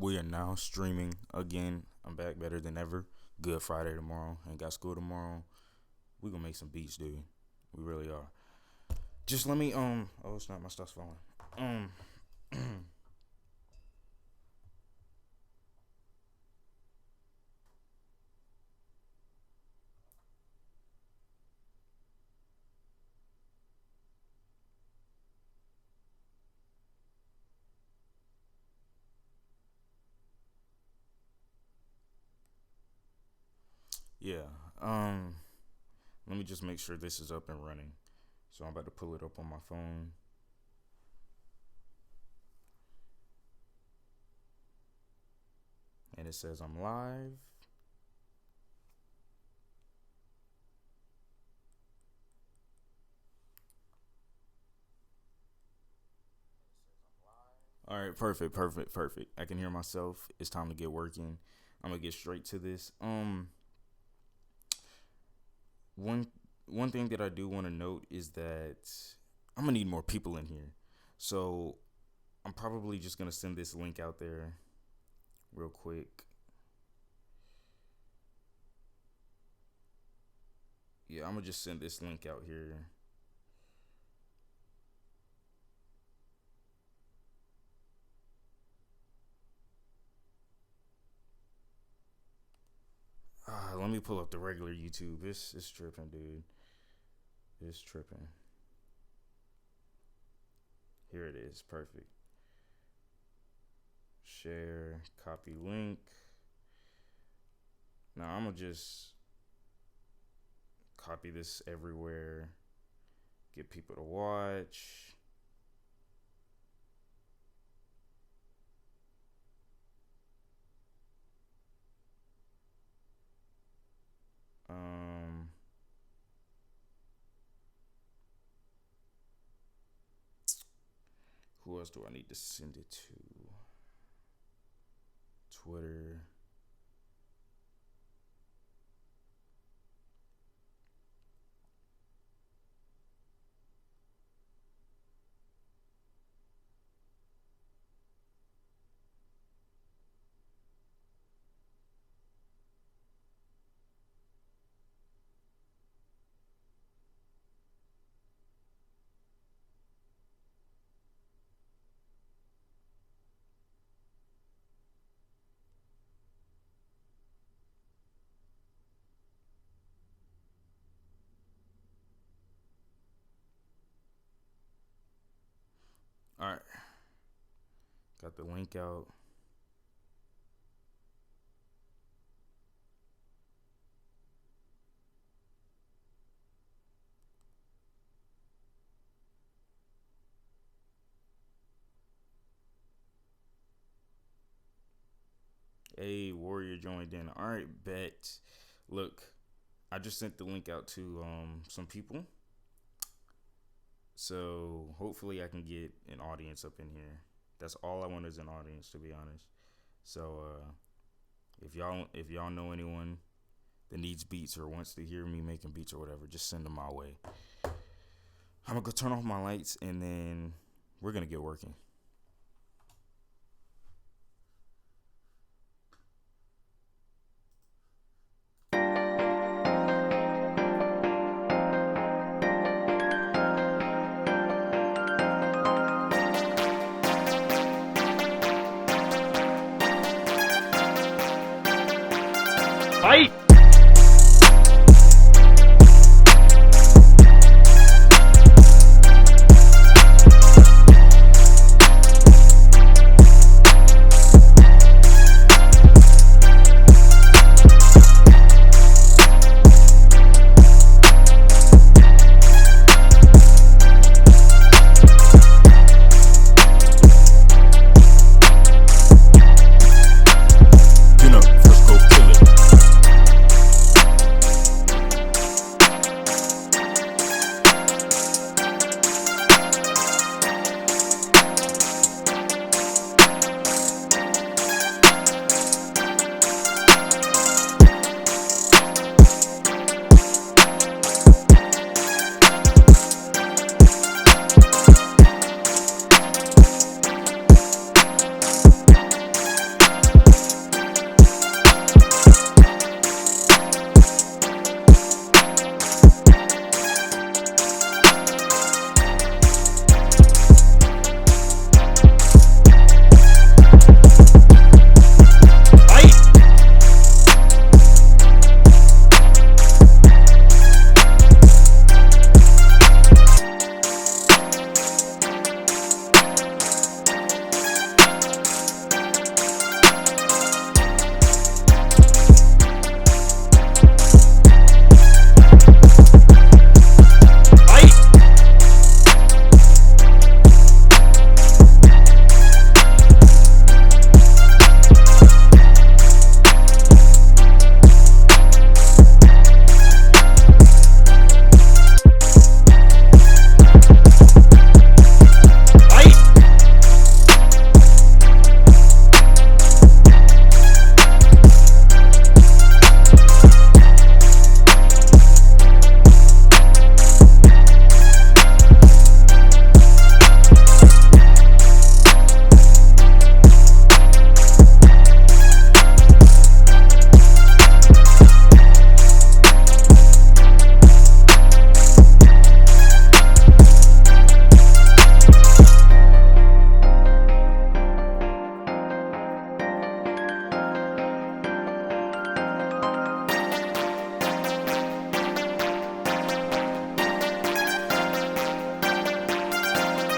We are now streaming again. I'm back better than ever. Good Friday tomorrow. Ain't got school tomorrow. We gonna make some beats, dude. We really are. Just let me oh it's not, my stuff's falling. Yeah. Let me just make sure this is up and running. So I'm about to pull it up on my phone. And it says I'm live. All right, perfect. I can hear myself. It's time to get working. I'm gonna get straight to this. One thing that I do want to note is that I'm gonna need more people in here. So I'm probably just gonna send this link out there real quick. Yeah, I'm gonna just send this link out here. Let me pull up the regular YouTube. It's tripping, dude. It's tripping. Here it is. Perfect. Share, copy link. Now I'm gonna just copy this everywhere. Get people to watch. Who else do I need to send it to? Twitter. All right. Got the link out. Hey, Warrior joined in. All right, bet. Look, I just sent the link out to some people. So hopefully I can get an audience up in here. That's all I want is an audience, to be honest. So if y'all know anyone that needs beats or wants to hear me making beats or whatever, just send them my way. I'm gonna go turn off my lights and then we're gonna get working. Fight!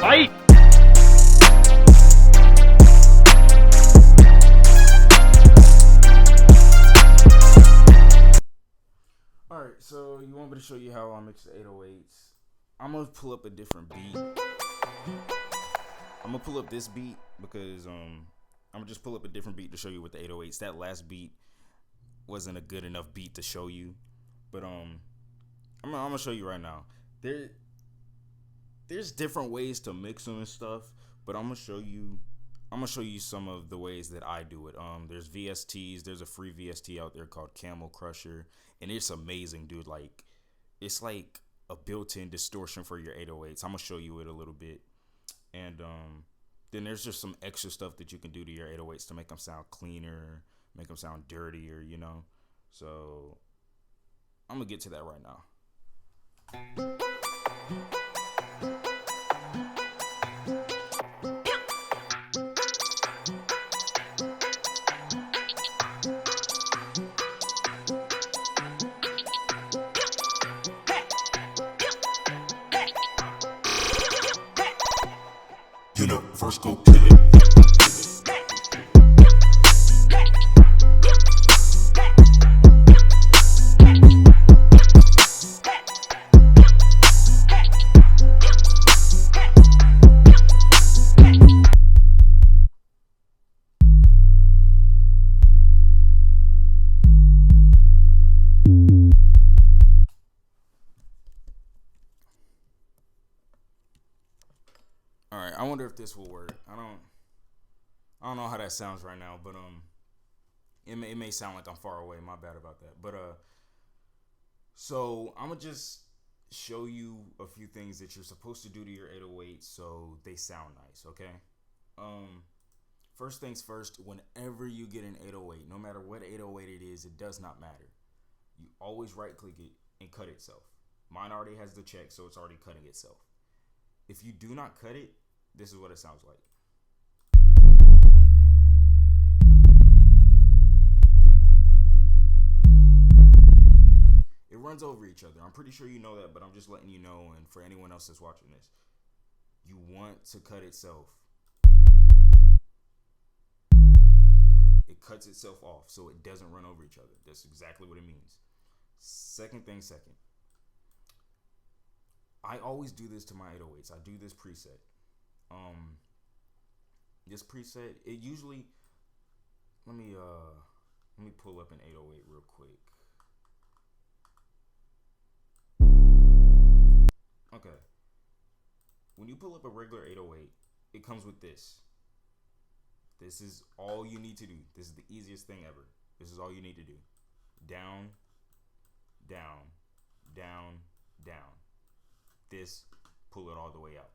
Fight! Alright, so you want me to show you how I mix the 808s? I'm gonna pull up a different beat. I'm gonna pull up this beat because I'm gonna just pull up a different beat to show you with the 808s. That last beat wasn't a good enough beat to show you, but I'm gonna show you right now. There's different ways to mix them and stuff, but I'm gonna show you some of the ways that I do it. There's VSTs. There's a free VST out there called Camel Crusher, and it's amazing, dude. Like, it's like a built-in distortion for your 808s. I'm gonna show you it a little bit, and then there's just some extra stuff that you can do to your 808s to make them sound cleaner, make them sound dirtier, you know. So I'm gonna get to that right now. First go kill it. All right, I wonder if this will work. I don't know how that sounds right now, but it may sound like I'm far away. My bad about that. But so I'm gonna just show you a few things that you're supposed to do to your 808 so they sound nice. Okay. First things first. Whenever you get an 808, no matter what 808 it is, it does not matter. You always right click it and cut itself. Mine already has the check, so it's already cutting itself. If you do not cut it, this is what it sounds like. It runs over each other. I'm pretty sure you know that, but I'm just letting you know, and for anyone else that's watching this, you want to cut itself. It cuts itself off so it doesn't run over each other. That's exactly what it means. Second. I always do this to my 808s. I do this preset. This preset, it usually, let me pull up an 808 real quick. Okay. When you pull up a regular 808, it comes with this. This is all you need to do. This is the easiest thing ever. This is all you need to do. Down, down, down, down. This, pull it all the way out.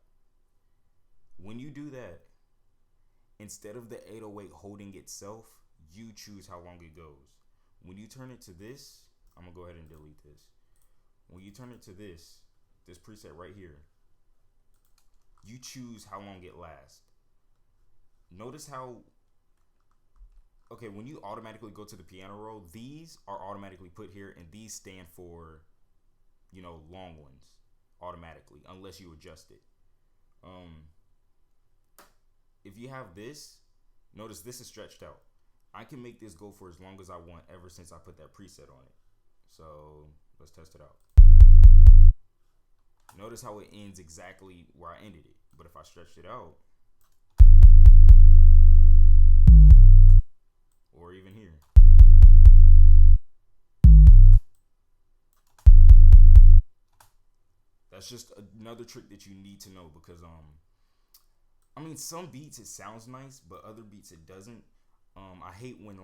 When you do that, instead of the 808 holding itself, you choose how long it goes. When you turn it to this, I'm gonna go ahead and delete this. When you turn it to this preset right here, you choose how long it lasts. Notice how, okay, when you automatically go to the piano roll, these are automatically put here, and these stand for, long ones automatically, unless you adjust it. If you have this, notice this is stretched out. I can make this go for as long as I want ever since I put that preset on it. So let's test it out. Notice how it ends exactly where I ended it. But if I stretched it out, or even here, that's just another trick that you need to know, because some beats it sounds nice, but other beats it doesn't. I hate when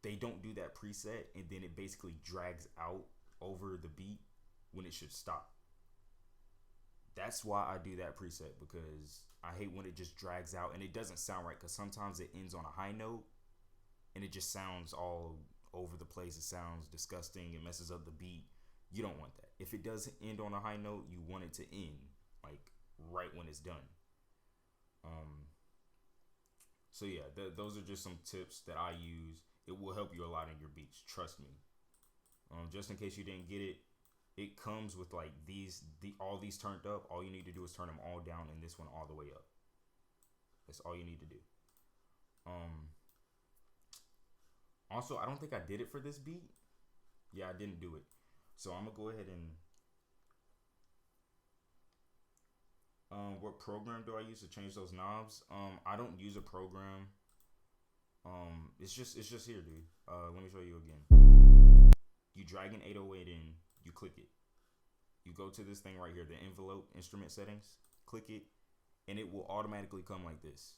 they don't do that preset and then it basically drags out over the beat when it should stop. That's why I do that preset, because I hate when it just drags out and it doesn't sound right, because sometimes it ends on a high note and it just sounds all over the place. It sounds disgusting. It messes up the beat. You don't want that. If it does end on a high note, you want it to end right when it's done. So yeah, those are just some tips that I use. It will help you a lot in your beats. Trust me. Just in case you didn't get it, it comes with like all these turned up. All you need to do is turn them all down and this one all the way up. That's all you need to do. Also, I don't think I did it for this beat. Yeah, I didn't do it. So I'm gonna go ahead and what program do I use to change those knobs? I don't use a program. It's just here, dude. Let me show you again. You drag an 808 in, you click it. You go to this thing right here, the envelope instrument settings, click it, and it will automatically come like this.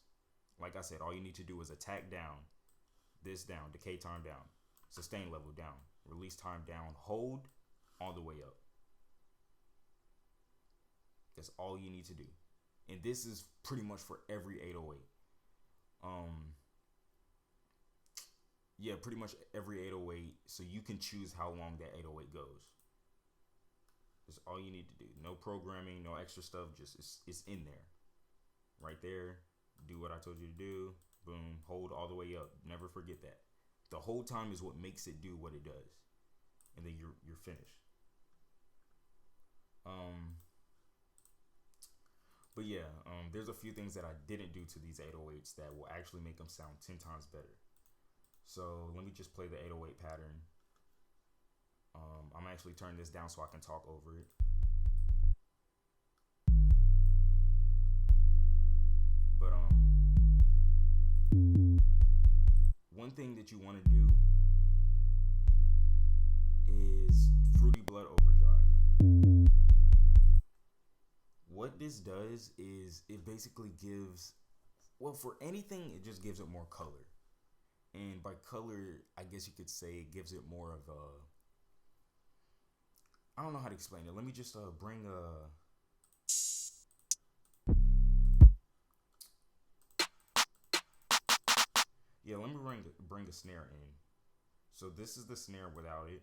Like I said, all you need to do is attack down, this down, decay time down, sustain level down, release time down, hold all the way up. That's all you need to do. And this is pretty much for every 808. Yeah, pretty much every 808. So you can choose how long that 808 goes. That's all you need to do. No programming, no extra stuff. Just it's in there. Right there. Do what I told you to do. Boom. Hold all the way up. Never forget that. The whole time is what makes it do what it does. And then you're finished. But yeah, there's a few things that I didn't do to these 808s that will actually make them sound 10 times better. So let me just play the 808 pattern. I'm actually turning this down so I can talk over it. But one thing that you want to do is Fruity Blood Overdrive. What this does is it basically gives, well, for anything, it just gives it more color. And by color, I guess you could say it gives it more of a, I don't know how to explain it. Let me just bring a, yeah, let me bring a snare in. So this is the snare without it,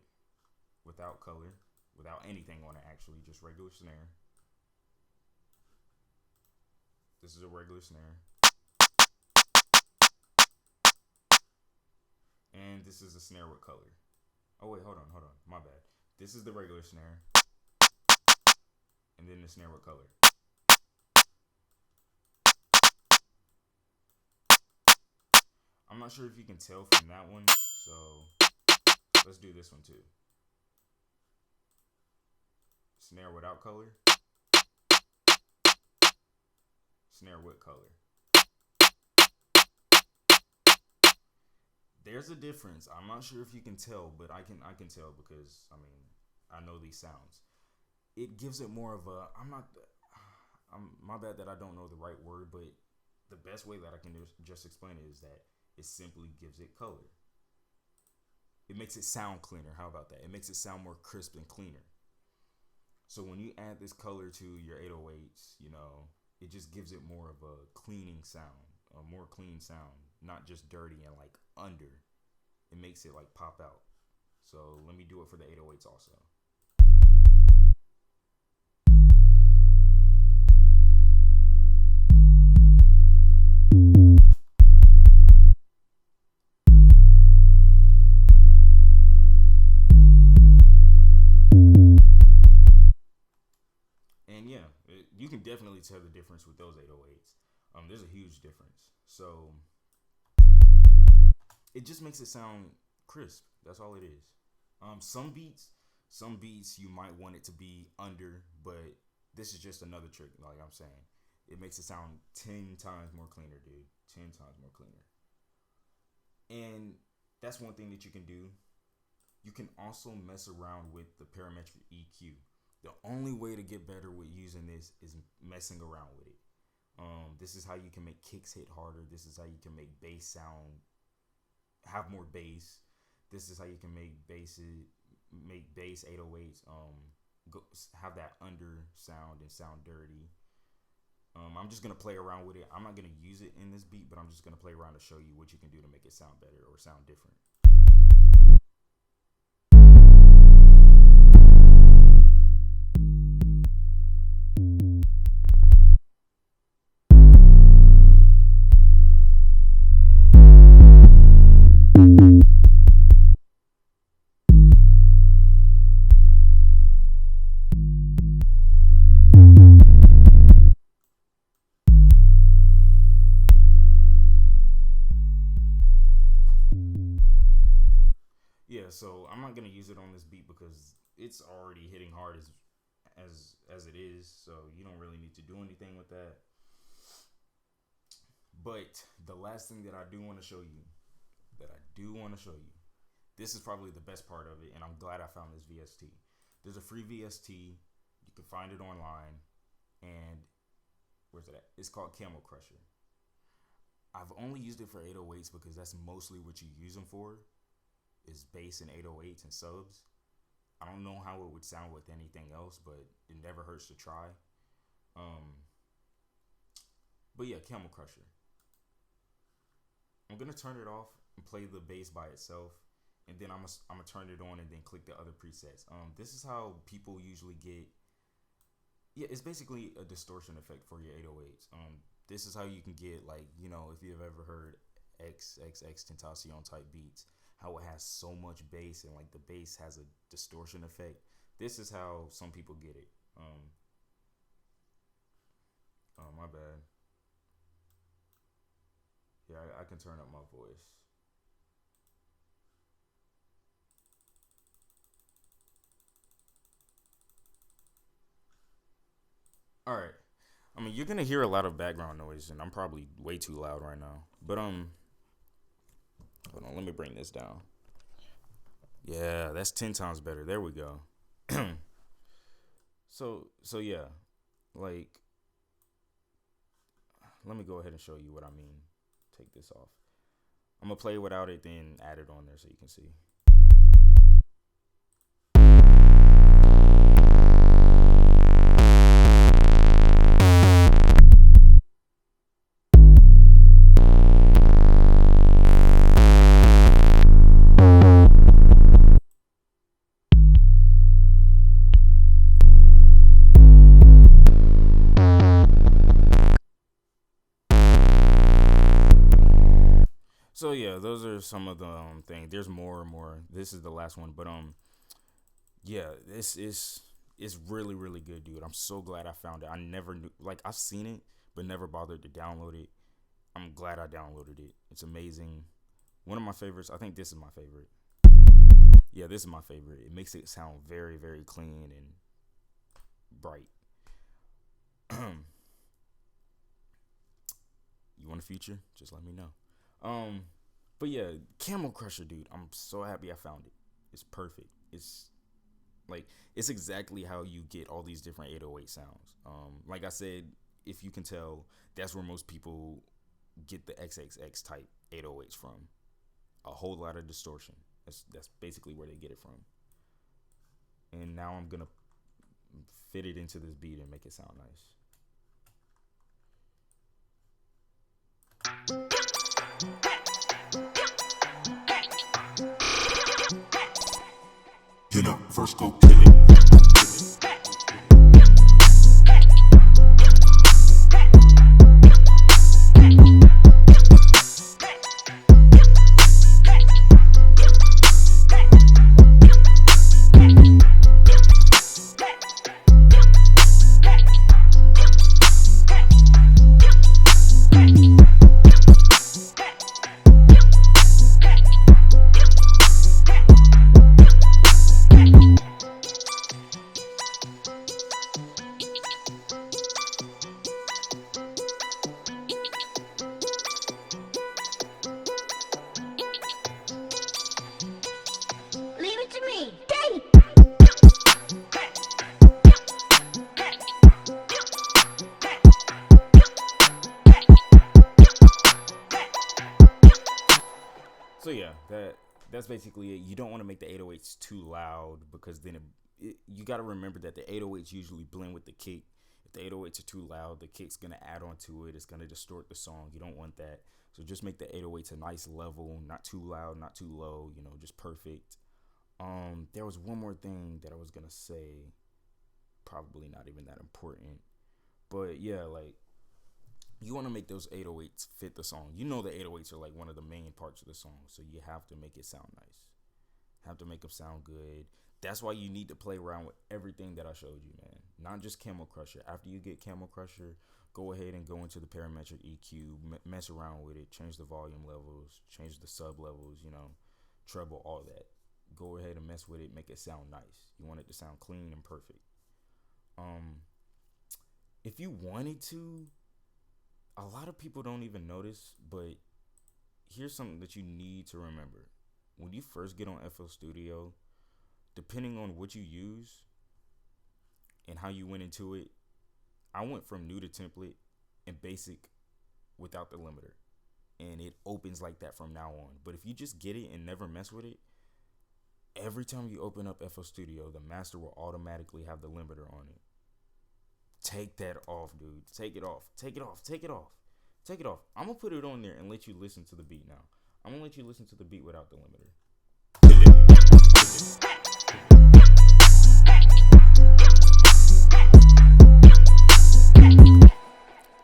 without color, without anything on it actually, just regular snare. This is a regular snare. And this is a snare with color. Oh wait, hold on. My bad. This is the regular snare. And then the snare with color. I'm not sure if you can tell from that one, so let's do this one too. Snare without color. Snare with color. There's a difference. I'm not sure if you can tell, but I can tell because I know these sounds. It gives it more of a, my bad that I don't know the right word, but the best way that I can just explain it is that it simply gives it color. It makes it sound cleaner. How about that? It makes it sound more crisp and cleaner. So when you add this color to your 808s, it just gives it more of a cleaning sound, a more clean sound, not just dirty and like under. It makes it like pop out. So let me do it for the 808s also. And yeah, you can definitely tell the difference with those 808s. There's a huge difference. So it just makes it sound crisp. That's all it is. Some beats you might want it to be under, but this is just another trick. Like I'm saying, it makes it sound 10 times more cleaner, dude. 10 times more cleaner. And that's one thing that you can do. You can also mess around with the parametric EQ. The only way to get better with using this is messing around with it. This is how you can make kicks hit harder. This is how you can make bass sound, have more bass. This is how you can make bass 808s have that under sound and sound dirty. I'm just gonna play around with it. I'm not gonna use it in this beat, but I'm just gonna play around to show you what you can do to make it sound better or sound different. so I'm not gonna use it on this beat because it's already hitting hard as it is. So you don't really need to do anything with that. But the last thing that I do want to show you, this is probably the best part of it, and I'm glad I found this VST. There's a free VST. You can find it online, and where's it at? It's called Camel Crusher. I've only used it for 808s because that's mostly what you use them for, is bass and 808s and subs. I don't know how it would sound with anything else, but it never hurts to try. But yeah, Camel Crusher. I'm gonna turn it off and play the bass by itself, and then I'm gonna turn it on and then click the other presets. This is how people usually get. Yeah, it's basically a distortion effect for your 808s. This is how you can get, like, you know, if you've ever heard XXX Tentacion type beats, how it has so much bass and like the bass has a distortion effect. This is how some people get it. Oh, my bad. Yeah, I can turn up my voice. All right. I mean, you're gonna hear a lot of background noise, and I'm probably way too loud right now. But hold on, let me bring this down. Yeah, that's 10 times better. There we go. So yeah, like, let me go ahead and show you what I mean. Take this off. I'm gonna play without it, then add it on there so you can see. So yeah, those are some of the things. There's more and more. This is the last one, but yeah, this is really really good, dude. I'm so glad I found it. I never knew, like, I've seen it, but never bothered to download it. I'm glad I downloaded it. It's amazing. One of my favorites. I think this is my favorite. Yeah, this is my favorite. It makes it sound very very clean and bright. You want a feature? Just let me know. But yeah, Camel Crusher, dude. I'm so happy I found it. It's perfect. It's like, it's exactly how you get all these different 808 sounds. Like I said, if you can tell, that's where most people get the XXX type 808s from. A whole lot of distortion. That's basically where they get it from. And now I'm gonna fit it into this beat and make it sound nice. You know, first go kill it. Leave it to me. Daddy! So yeah, that's basically it. You don't want to make the 808s too loud, because then you got to remember that the 808s usually blend with the kick. If the 808s are too loud, the kick's going to add on to it. It's going to distort the song. You don't want that. So just make the 808s a nice level, not too loud, not too low, you know, just perfect. There was one more thing that I was going to say, probably not even that important. But yeah, like, you want to make those 808s fit the song. You know the 808s are like one of the main parts of the song, so you have to make it sound nice. Have to make them sound good. That's why you need to play around with everything that I showed you, man. Not just Camel Crusher. After you get Camel Crusher, go ahead and go into the parametric EQ, mess around with it, change the volume levels, change the sub levels, you know, treble, all that. go ahead and mess with it, make it sound nice. You want it to sound clean and perfect. If you wanted to, a lot of people don't even notice, but here's something that you need to remember. When you first get on FL Studio, depending on what you use and how you went into it, I went from new to template and basic without the limiter. And it opens like that from now on. But if you just get it and never mess with it, every time you open up FL Studio, the master will automatically have the limiter on it. Take that off, dude. Take it off. Take it off. Take it off. Take it off. I'm going to put it on there and let you listen to the beat now. I'm going to let you listen to the beat without the limiter.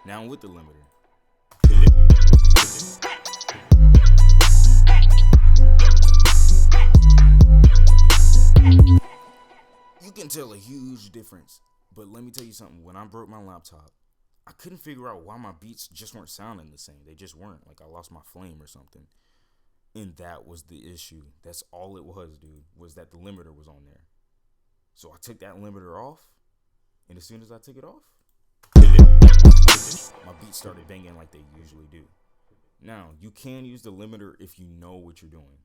Now with the limiter. You can tell a huge difference. But let me tell you something. When I broke my laptop, I couldn't figure out why my beats just weren't sounding the same. They just weren't. Like I lost my flame or something. And that was the issue. That's all it was, dude. Was that the limiter was on there. So I took that limiter off. And as soon as I took it off, my beats started banging like they usually do. Now, you can use the limiter if you know what you're doing.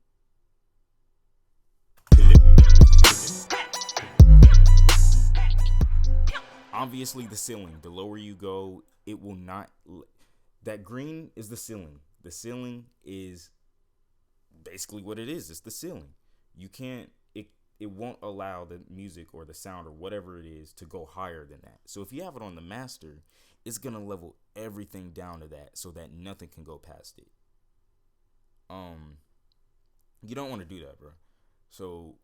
Obviously, the ceiling. The lower you go, it will not. That green is the ceiling. The ceiling is basically what it is. It's the ceiling. You can't. It won't allow the music or the sound or whatever it is to go higher than that. So if you have it on the master, it's gonna level everything down to that so that nothing can go past it. You don't want to do that, bro. So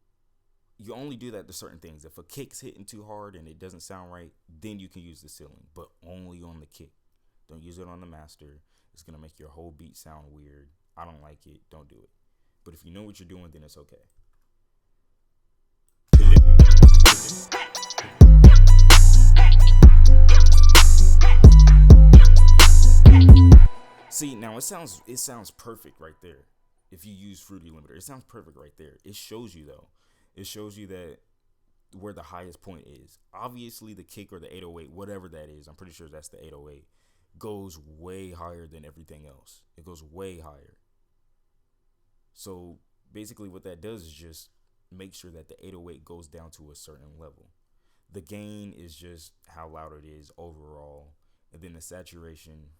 you only do that to certain things. If a kick's hitting too hard and it doesn't sound right, then you can use the ceiling, but only on the kick. Don't use it on the master. It's going to make your whole beat sound weird. I don't like it. Don't do it. But if you know what you're doing, then it's okay. See, now it sounds perfect right there. If you use Fruity Limiter, it sounds perfect right there. It shows you though. It shows you that where the highest point is. Obviously, the kick or the 808, whatever that is, I'm pretty sure that's the 808, goes way higher than everything else. It goes way higher. So basically what that does is just make sure that the 808 goes down to a certain level. The gain is just how loud it is overall. And then the saturation.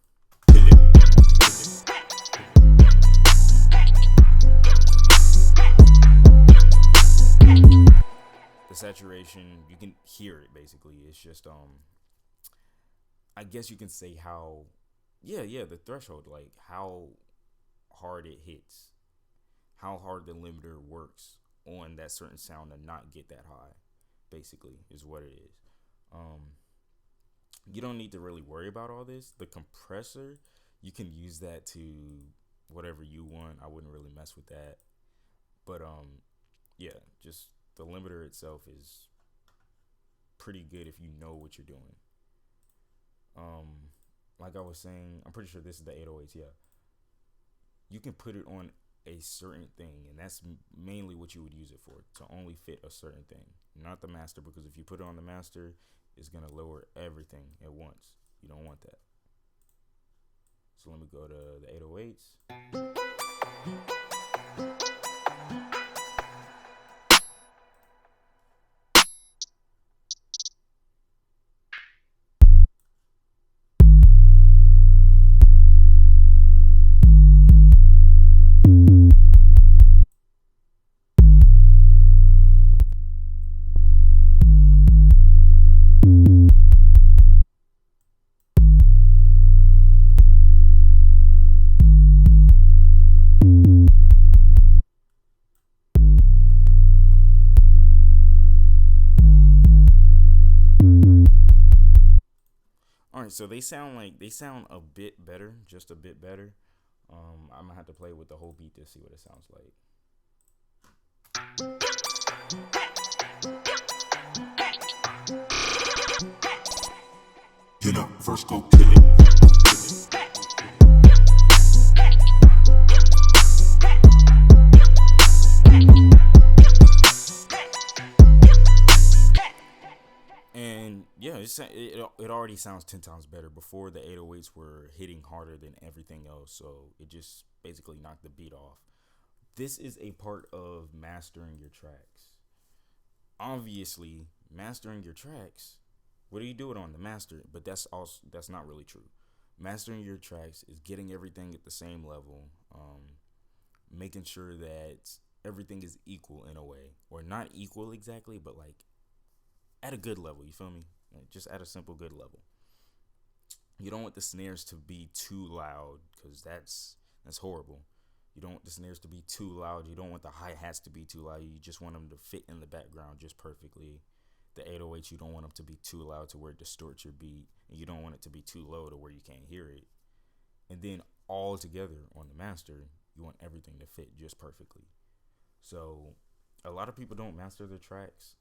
The saturation, you can hear it basically. It's just I guess you can say how the threshold, like how hard it hits, how hard the limiter works on that certain sound to not get that high, basically is what it is. You don't need to really worry about all this. The compressor, you can use that to whatever you want. I wouldn't really mess with that. But just the limiter itself is pretty good if you know what you're doing. Like I was saying, I'm pretty sure this is the 808s, yeah. You can put it on a certain thing, and that's mainly what you would use it for, to only fit a certain thing, not the master, because if you put it on the master, it's going to lower everything at once. You don't want that. So let me go to the 808s. So they sound a bit better, just a bit better. I'm gonna have to play with the whole beat to see what it sounds like. Get up, first go kill it. it already sounds 10 times better. Before, the 808s were hitting harder than everything else, so it just basically knocked the beat off. This is a part of mastering your tracks. Obviously, mastering your tracks, what do you do it on? The master, but that's not really true. Mastering your tracks is getting everything at the same level, making sure that everything is equal in a way, or not equal exactly, but like at a good level. You feel me? Like just at a simple good level. You don't want the snares to be too loud, because that's horrible. You don't want the snares to be too loud. You don't want the hi-hats to be too loud. You just want them to fit in the background just perfectly. The 808s, you don't want them to be too loud to where it distorts your beat, and you don't want it to be too low to where you can't hear it. And then all together on the master, you want everything to fit just perfectly. So a lot of people don't master their tracks.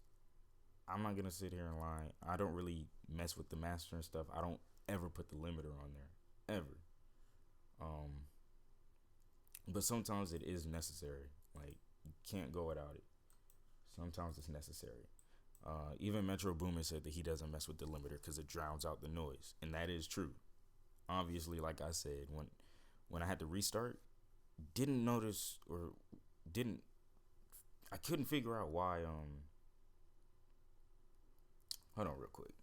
I'm not gonna sit here and lie. I don't really mess with the mastering stuff. I don't ever put the limiter on there, ever. But sometimes it is necessary. Like, you can't go without it. Sometimes it's necessary. Even Metro Boomin said that he doesn't mess with the limiter because it drowns out the noise, and that is true. Obviously, like I said, when I had to restart, I couldn't figure out why. Hold on real quick.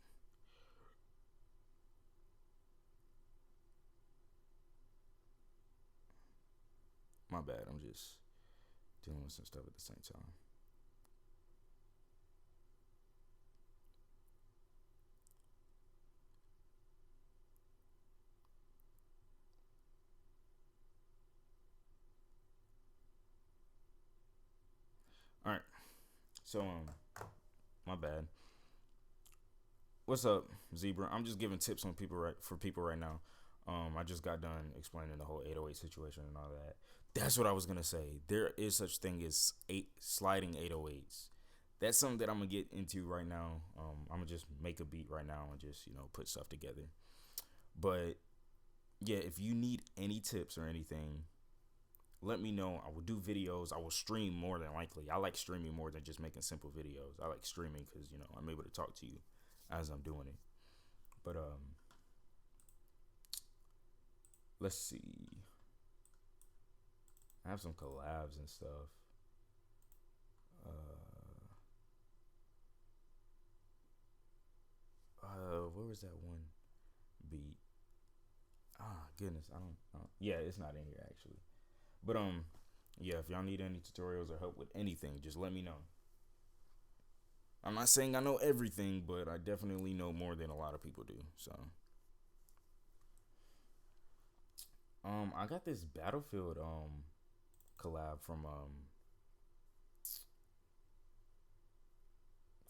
My bad. I'm just dealing with some stuff at the same time. All right. So, my bad. What's up, Zebra? I'm just giving tips on people right now. I just got done explaining the whole 808 situation and all that. That's what I was gonna say. There is such thing as sliding 808s. That's something that I'm gonna get into right now. I'm gonna just make a beat right now and just put stuff together. But yeah, if you need any tips or anything, let me know. I will do videos. I will stream more than likely. I like streaming more than just making simple videos. I like streaming because I'm able to talk to you as I'm doing it. But let's see. I have some collabs and stuff. Where was that one beat? Goodness, I don't. Yeah, it's not in here actually. But yeah, if y'all need any tutorials or help with anything, just let me know. I'm not saying I know everything, but I definitely know more than a lot of people do. So, I got this Battlefield collab from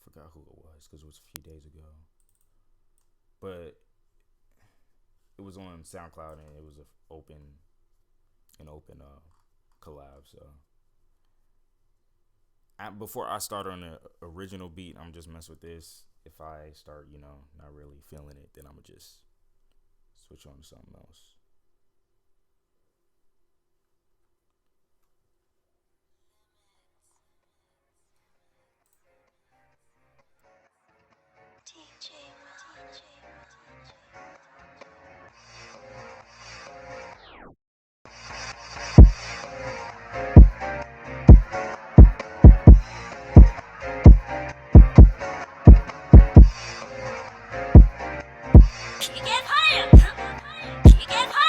forgot who it was because it was a few days ago, but it was on SoundCloud and it was an open collab. So before I start on the original beat, I'm just mess with this. If I start, not really feeling it, then I'm gonna just switch on to something else. Kick it higher! Kick it higher!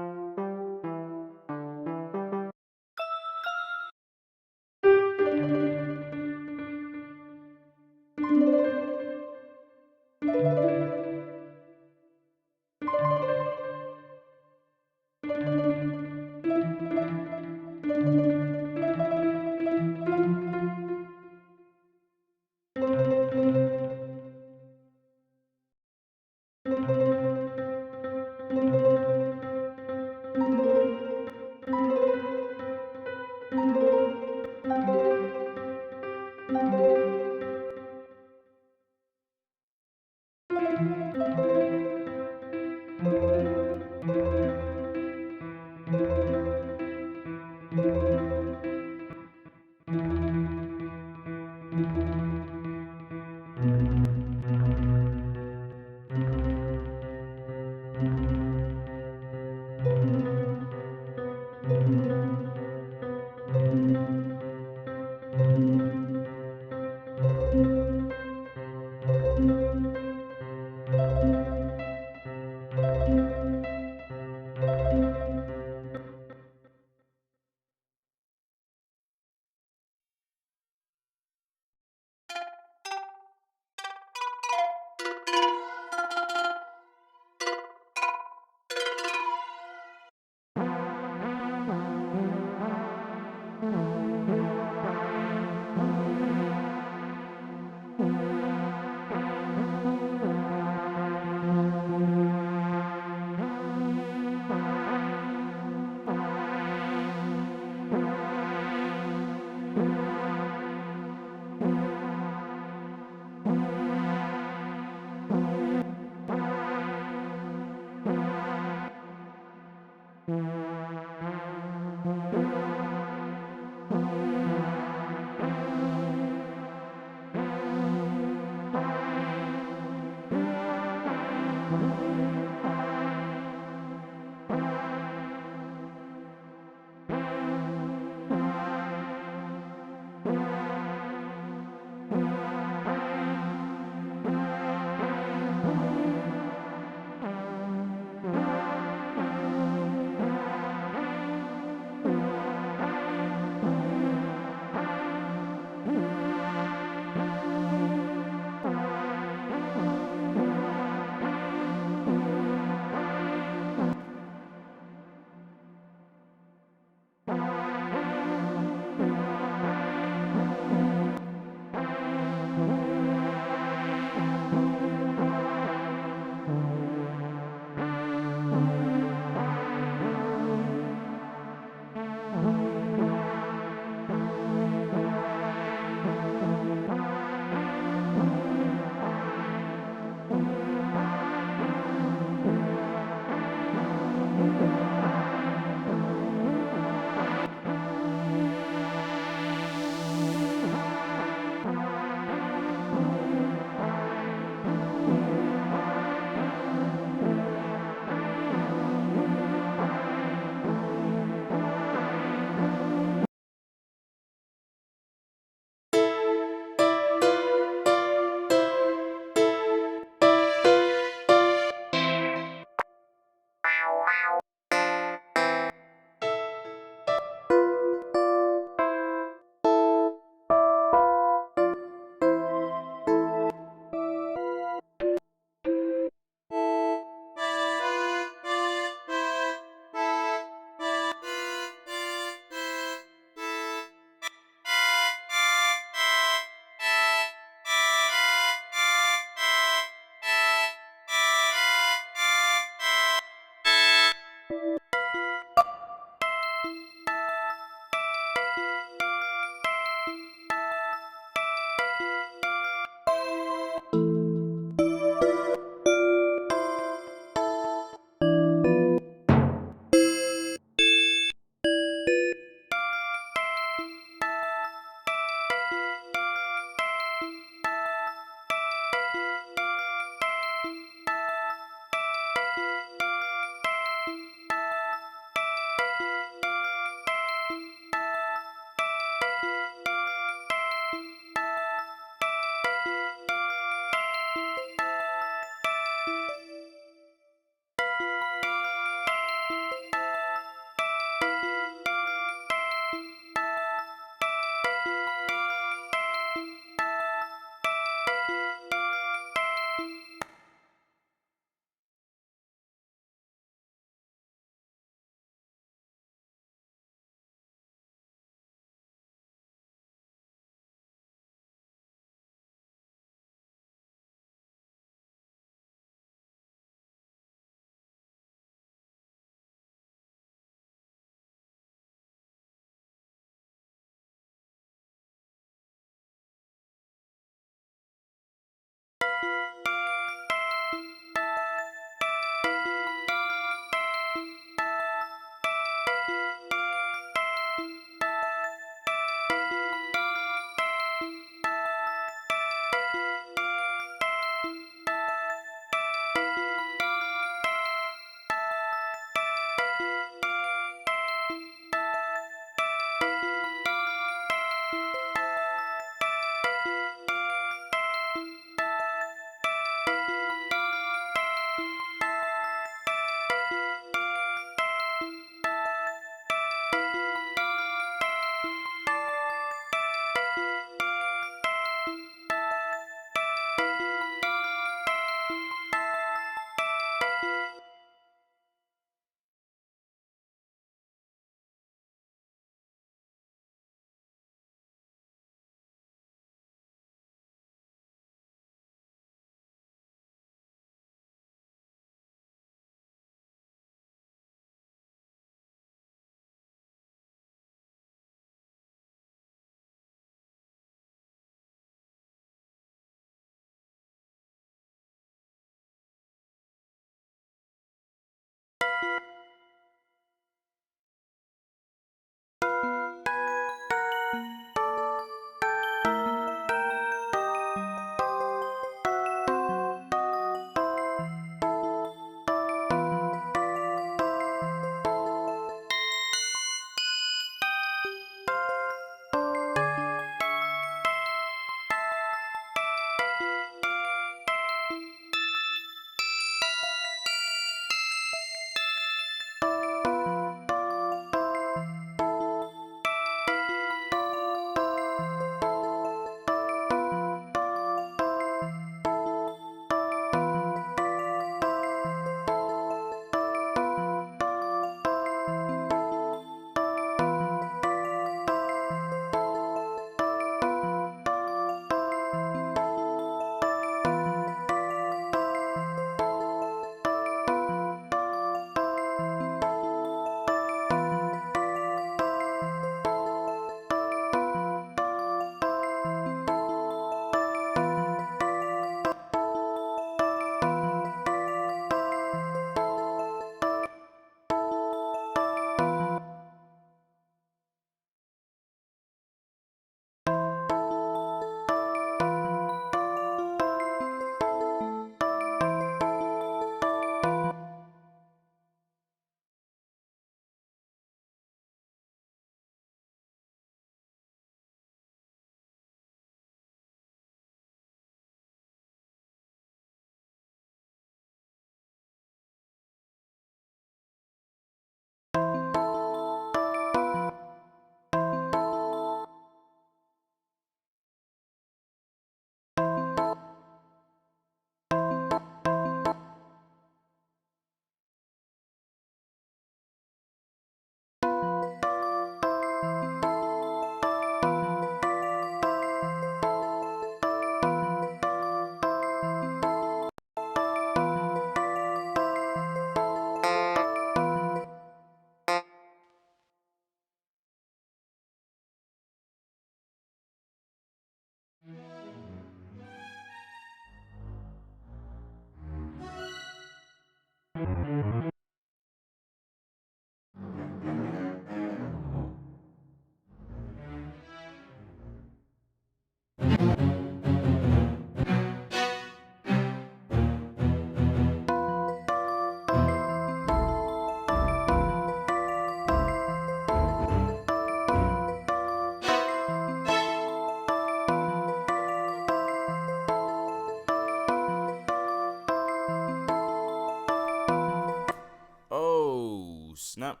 Snap.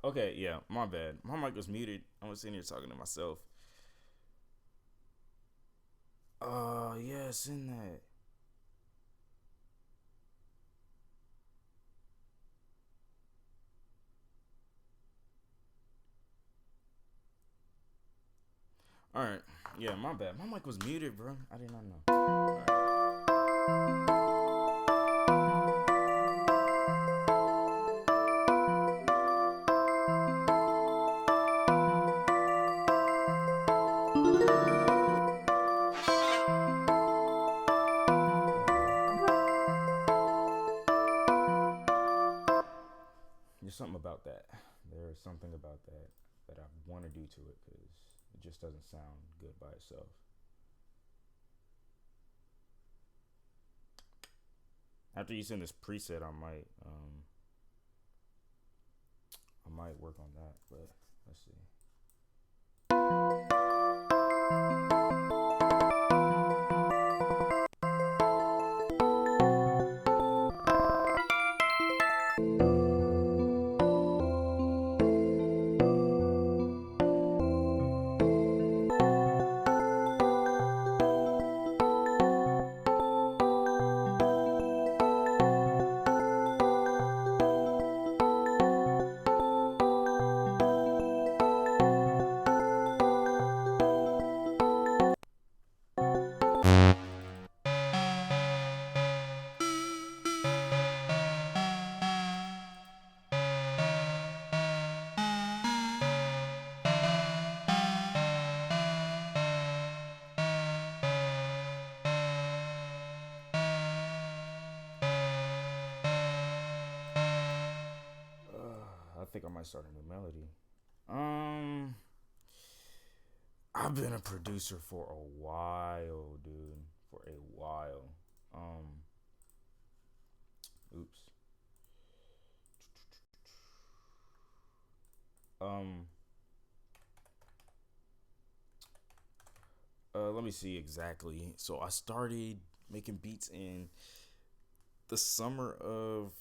Okay, yeah, my bad. My mic was muted. I was sitting here talking to myself. Yeah, it's in that. All right, yeah, my bad. My mic was muted, bro. I did not know. All right. There's something about that. There is something about that I want to do to it because it just doesn't sound good by itself. After you send this preset, I might work on that, but let's see. I think I might start a new melody. I've been a producer for a while, dude. For a while. Oops. Let me see exactly. So I started making beats in the summer of,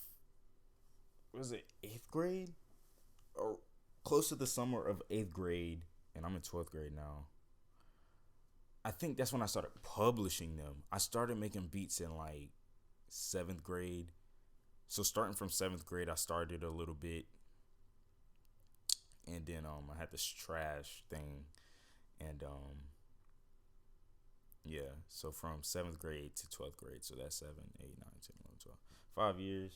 was it 8th grade? Or close to the summer of 8th grade, and I'm in 12th grade now. I think that's when I started publishing them. I started making beats in like 7th grade. So starting from 7th grade, I started a little bit, and then I had this trash thing, and yeah. So from 7th grade to 12th grade, so that's 7, 8, 9, 10, 11, 12, 5 years.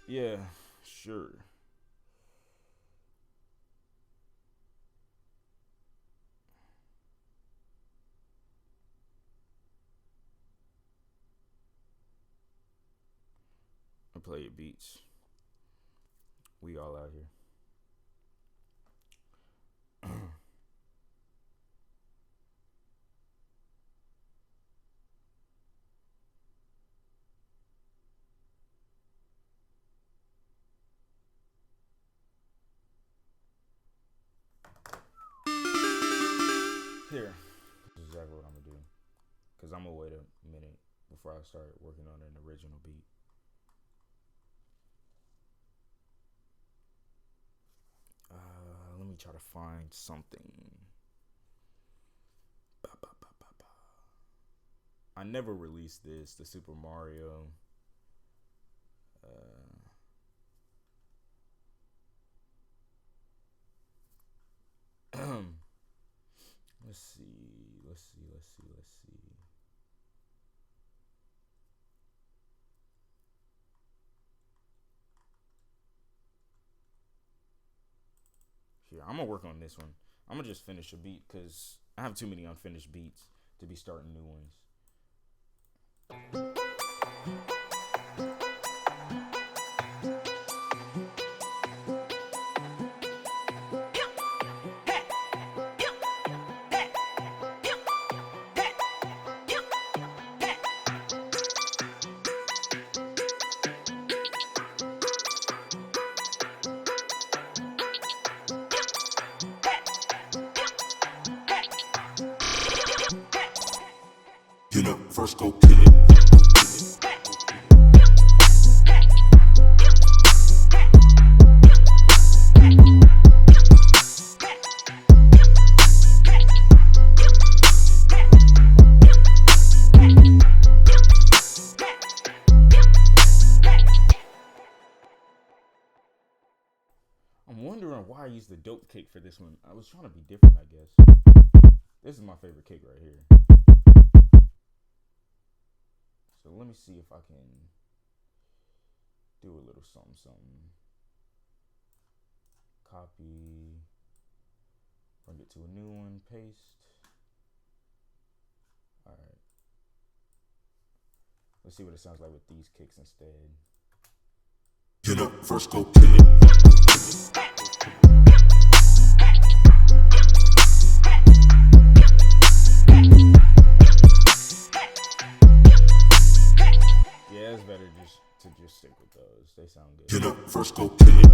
Yeah, sure. I play your beats. We all out here. Here. This is exactly what I'm gonna do. Cause I'm gonna wait a minute before I start working on an original beat. Let me try to find something. I never released this, the Super Mario. Let's see. I'm gonna work on this one. I'm gonna just finish a beat because I have too many unfinished beats to be starting new ones. Get up, first go kill it. I'm wondering why I used the dope kick for this one. I was trying to be different, I guess. This is my favorite kick right here. So let me see if I can do a little something. Copy. Bring it to a new one. Paste. Alright. Let's see what it sounds like with these kicks instead. Get up, first go kill it. Yeah, it's better to just stick with those. They sound good. Get up, first go kill it.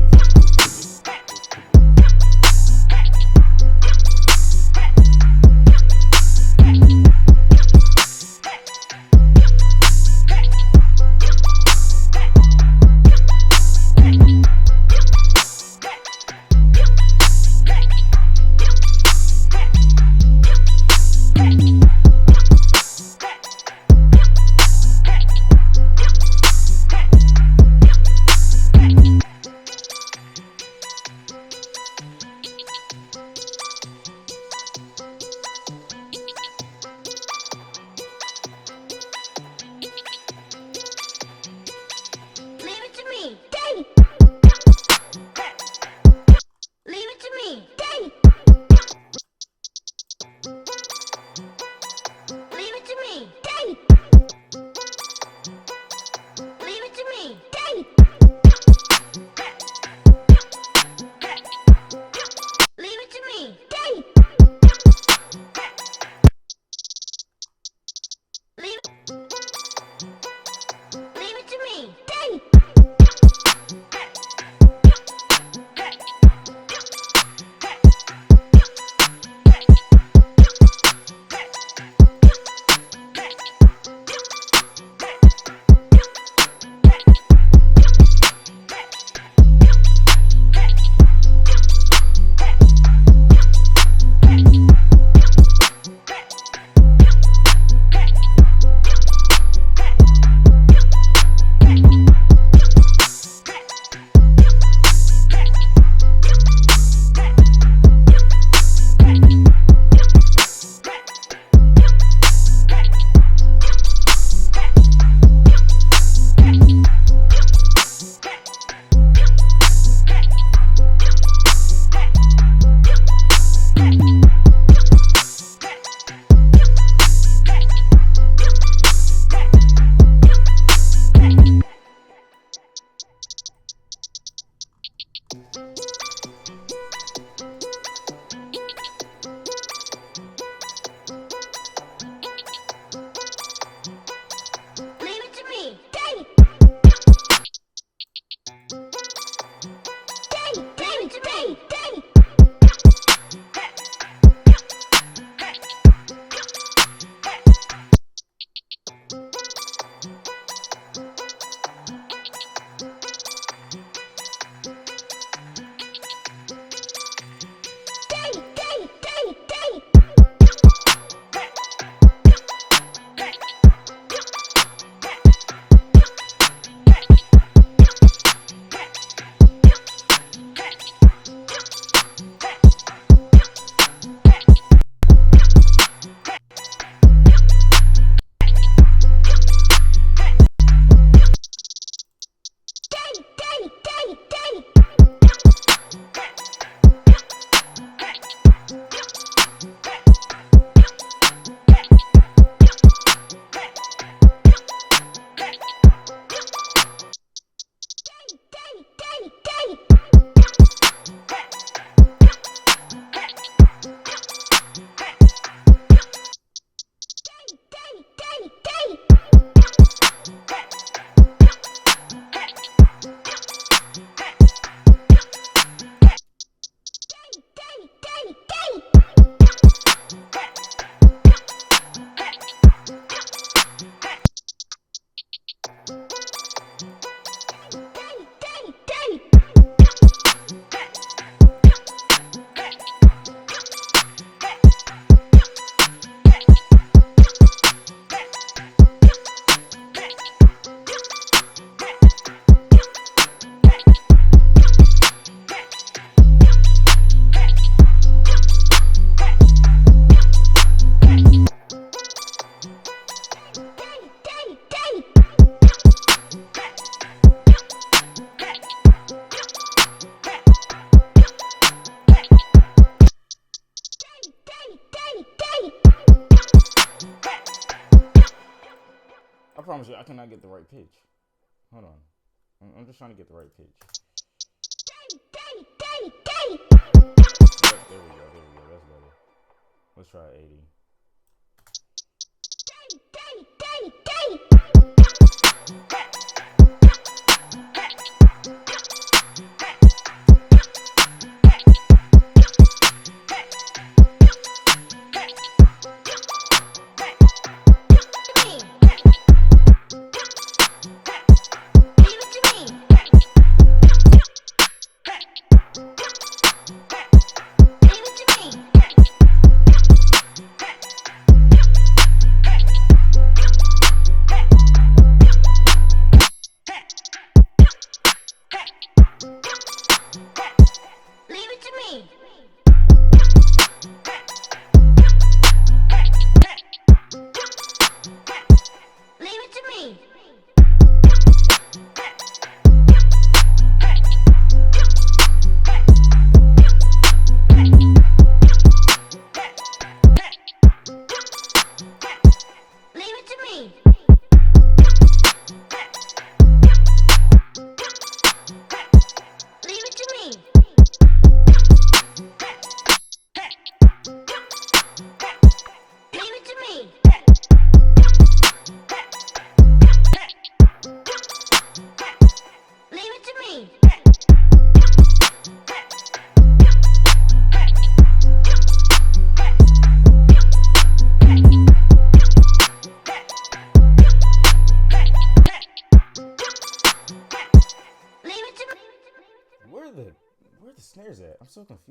promise you, I cannot get the right pitch. Hold on. I'm just trying to get the right pitch. Daddy. Yep, there we go. That's better. Let's try 80. Daddy. Leave it to me. Leave it to me. Leave it to me. Leave it to me. Leave it to me. Leave it to me. Leave it to me. Leave it to me. Leave it to me. Where the snares at? I'm so confused.